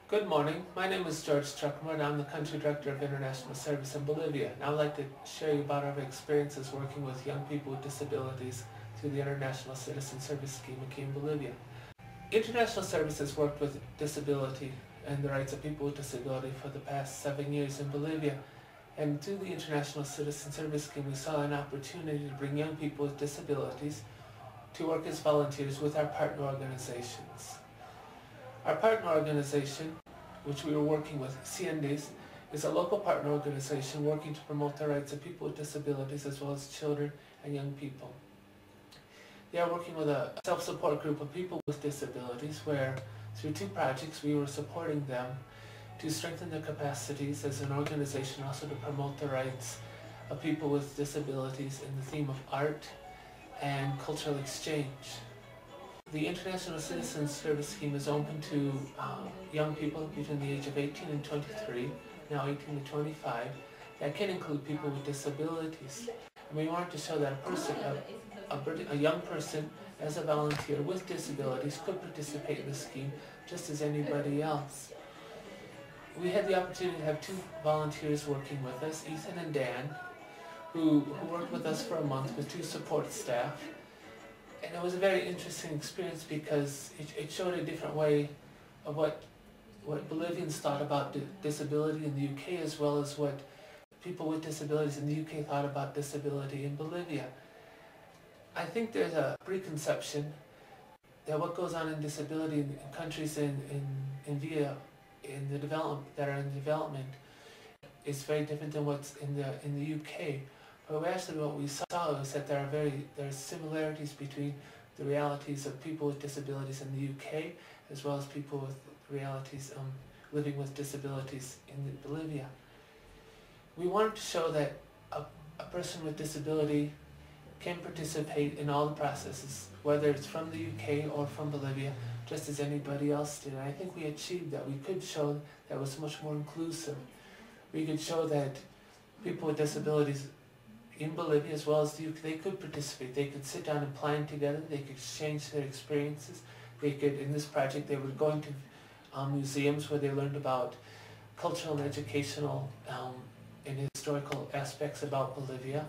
Good morning. My name is George Truckenbrod. I'm the Country Director of International Service in Bolivia, and I would like to share you about our experiences working with young people with disabilities through the International Citizen Service Scheme aquí in Bolivia. International Service has worked with disability and the rights of people with disability for the past 7 years in Bolivia, and through the International Citizen Service Scheme we saw an opportunity to bring young people with disabilities to work as volunteers with our partner organizations. Our partner organization, which we were working with, CNDs, is a local partner organization working to promote the rights of people with disabilities as well as children and young people. They are working with a self-support group of people with disabilities where, through 2 projects, we were supporting them to strengthen their capacities as an organization, also to promote the rights of people with disabilities in the theme of art and cultural exchange. The International Citizen Service Scheme is open to young people between the age of 18 and 23, now 18 to 25, that can include people with disabilities. And we wanted to show that a young person as a volunteer with disabilities could participate in the scheme just as anybody else. We had the opportunity to have 2 volunteers working with us, Ethan and Dan, who worked with us for a month with 2 support staff. And it was a very interesting experience because it showed a different way of what Bolivians thought about disability in the UK, as well as what people with disabilities in the UK thought about disability in Bolivia. I think there's a preconception that what goes on in disability in countries that are in development is very different than what's in the UK. But actually what we saw was that there are similarities between the realities of people with disabilities in the UK as well as people with realities living with disabilities in Bolivia. We wanted to show that a person with disability can participate in all the processes, whether it's from the UK or from Bolivia, just as anybody else did. And I think we achieved that. We could show that it was much more inclusive. We could show that people with disabilities in Bolivia as well as the UK, they could participate. They could sit down and plan together. They could exchange their experiences. They could, in this project, they were going to museums where they learned about cultural and educational and historical aspects about Bolivia.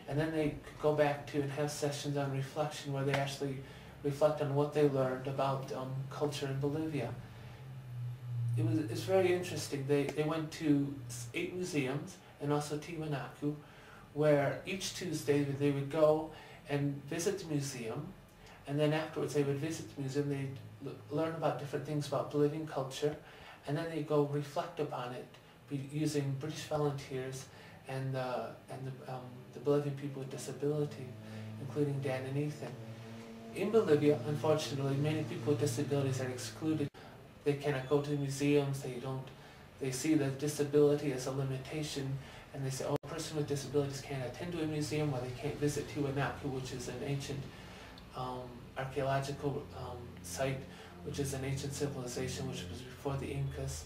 And then they could go back to and have sessions on reflection where they actually reflect on what they learned about culture in Bolivia. It's very interesting. They went to 8 museums and also Tiwanaku, where each Tuesday they would go and visit the museum, and then afterwards they would visit the museum, they'd learn about different things about Bolivian culture, and then they'd go reflect upon it using British volunteers and the Bolivian people with disability, including Dan and Ethan. In Bolivia, unfortunately, many people with disabilities are excluded. They cannot go to museums, they see the disability as a limitation, and they say, oh, a person with disabilities can't attend to a museum, or they can't visit Tiwanaku, which is an ancient archaeological site, which is an ancient civilization which was before the Incas.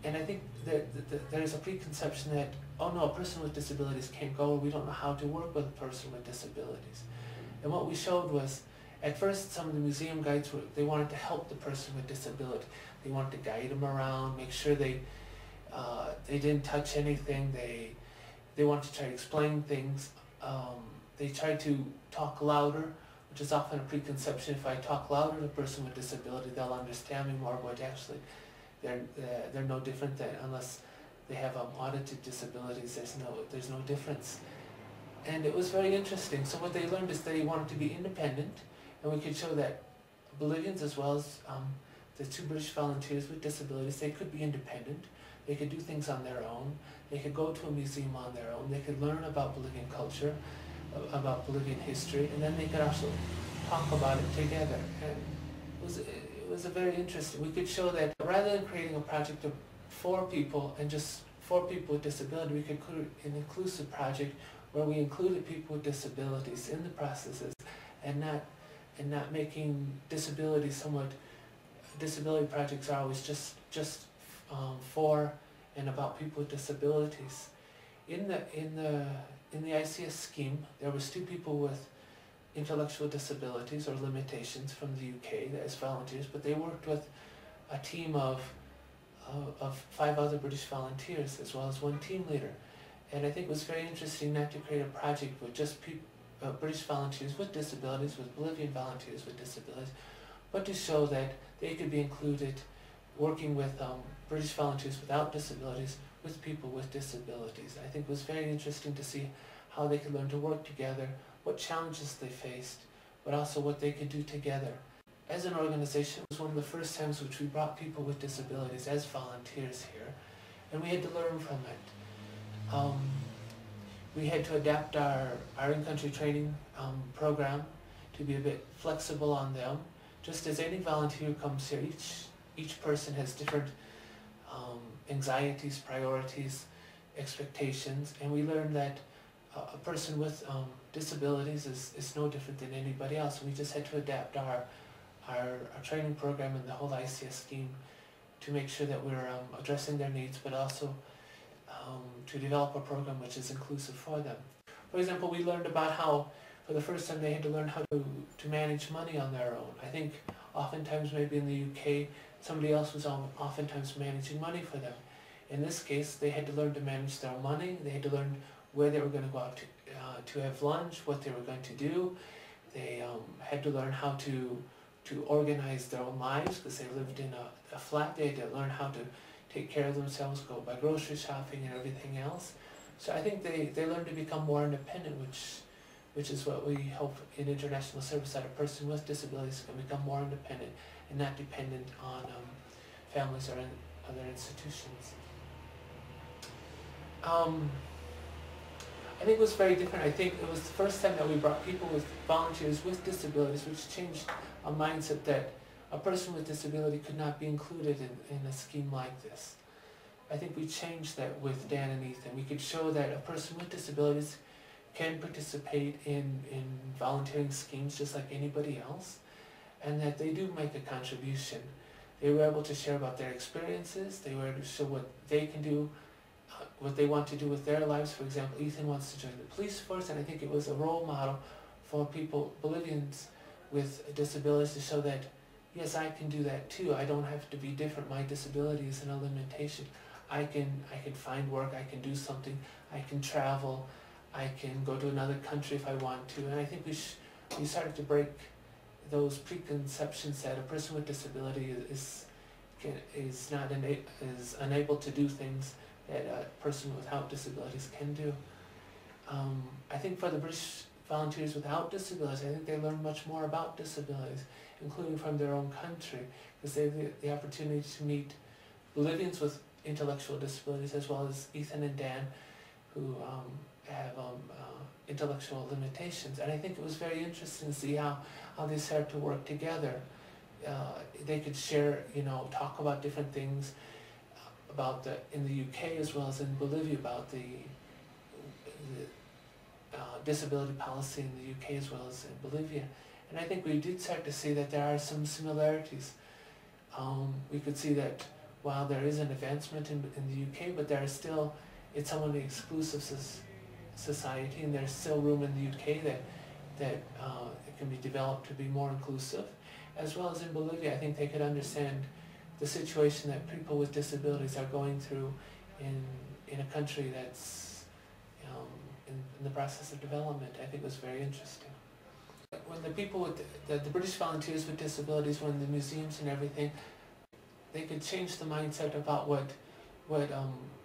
And I think that there's a preconception that, oh no, a person with disabilities can't go, we don't know how to work with a person with disabilities. And what we showed was, at first some of the museum guides, they wanted to help the person with disability. They wanted to guide them around, make sure they didn't touch anything. They wanted to try to explain things. They tried to talk louder, which is often a preconception. If I talk louder to a person with disability, they'll understand me more, but actually they're no different than, unless they have audited disabilities, there's no difference. And it was very interesting. So what they learned is they wanted to be independent, and we could show that Bolivians, as well as the 2 British volunteers with disabilities, they could be independent. They could do things on their own. They could go to a museum on their own. They could learn about Bolivian culture, about Bolivian history, and then they could also talk about it together. And it was a very interesting. We could show that rather than creating a project of 4 people and just 4 people with disability, we could create an inclusive project where we included people with disabilities in the processes, and not making disability somewhat. Disability projects are always just for and about people with disabilities. In the ICS scheme, there was 2 people with intellectual disabilities or limitations from the UK as volunteers, but they worked with a team of of 5 other British volunteers, as well as 1 team leader. And I think it was very interesting not to create a project with just British volunteers with disabilities, with Bolivian volunteers with disabilities, but to show that they could be included working with British volunteers without disabilities with people with disabilities. I think it was very interesting to see how they could learn to work together, what challenges they faced, but also what they could do together. As an organization, it was one of the first times which we brought people with disabilities as volunteers here, and we had to learn from it. We had to adapt our in-country training program to be a bit flexible on them. Just as any volunteer who comes here, each person has different anxieties, priorities, expectations, and we learned that a person with disabilities is no different than anybody else. We just had to adapt our training program and the whole ICS scheme to make sure that we're addressing their needs, but also to develop a program which is inclusive for them. For example, we learned about how, for the first time, they had to learn how to manage money on their own. I think oftentimes maybe in the UK, somebody else was oftentimes managing money for them. In this case, they had to learn to manage their money. They had to learn where they were going to go out to have lunch, what they were going to do. They had to learn how to organize their own lives because they lived in a flat. They had to learn how to take care of themselves, go buy grocery shopping and everything else. So I think they learned to become more independent, which is what we hope in international service, that a person with disabilities can become more independent and not dependent on families or other institutions. I think it was very different. I think it was the first time that we brought people with volunteers with disabilities, which changed a mindset that a person with disability could not be included in a scheme like this. I think we changed that with Dan and Ethan. We could show that a person with disabilities can participate in volunteering schemes just like anybody else, and that they do make a contribution. They were able to share about their experiences. They were able to show what they can do, what they want to do with their lives. For example, Ethan wants to join the police force, and I think it was a role model for people, Bolivians with disabilities, to show that, yes, I can do that too. I don't have to be different. My disability isn't a limitation. I can find work, I can do something, I can travel, I can go to another country if I want to. And I think we started to break those preconceptions that a person with disability is unable to do things that a person without disabilities can do. I think for the British volunteers without disabilities, I think they learn much more about disabilities, including from their own country, because they have the opportunity to meet Bolivians with intellectual disabilities, as well as Ethan and Dan, who have intellectual limitations. And I think it was very interesting to see how they started to work together. They could share, talk about different things about in the UK as well as in Bolivia, about the disability policy in the UK as well as in Bolivia. And I think we did start to see that there are some similarities. We could see that while there is an advancement in the UK, but there is still, it's somewhat an exclusive society, and there's still room in the UK that it can be developed to be more inclusive. As well as in Bolivia, I think they could understand the situation that people with disabilities are going through in a country that's in the process of development. I think was very interesting. When the people with the British volunteers with disabilities were in the museums and everything, they could change the mindset about what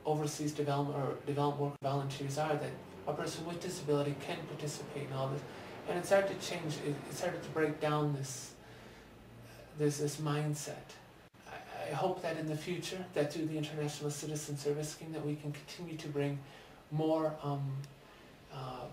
overseas development or development work volunteers are, that a person with disability can participate in all this. And it started to change, it started to break down this mindset. I hope that in the future, that through the International Citizen Service Scheme, that we can continue to bring more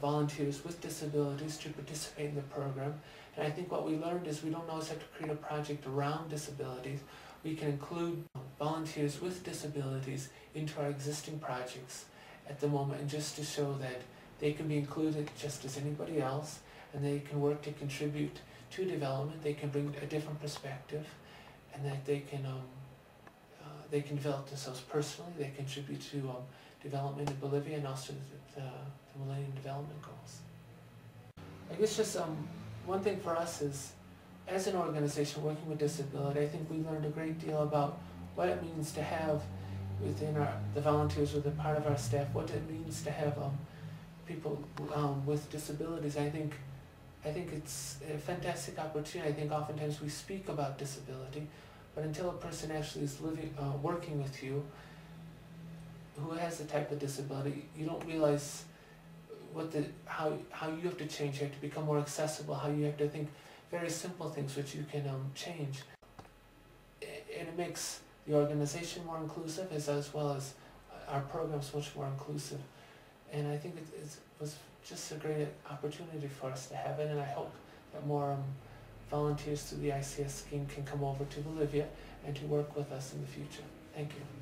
volunteers with disabilities to participate in the program. And I think what we learned is we don't always have to create a project around disabilities. We can include volunteers with disabilities into our existing projects at the moment, and just to show that they can be included just as anybody else, and they can work to contribute to development. They can bring a different perspective, and that they can develop themselves personally. They contribute to development in Bolivia and also the Millennium Development Goals. I guess just one thing for us is, as an organization working with disability, I think we learned a great deal about what it means to have within the volunteers within part of our staff, what it means to have people with disabilities. I think it's a fantastic opportunity. I think oftentimes we speak about disability, but until a person actually is working with you who has the type of disability, you don't realize how you have to change. You have to become more accessible, how you have to think very simple things which you can change. And it makes the organization more inclusive as well as our programs much more inclusive. And I think it was just a great opportunity for us to have it, and I hope that more volunteers through the ICS scheme can come over to Bolivia and to work with us in the future. Thank you.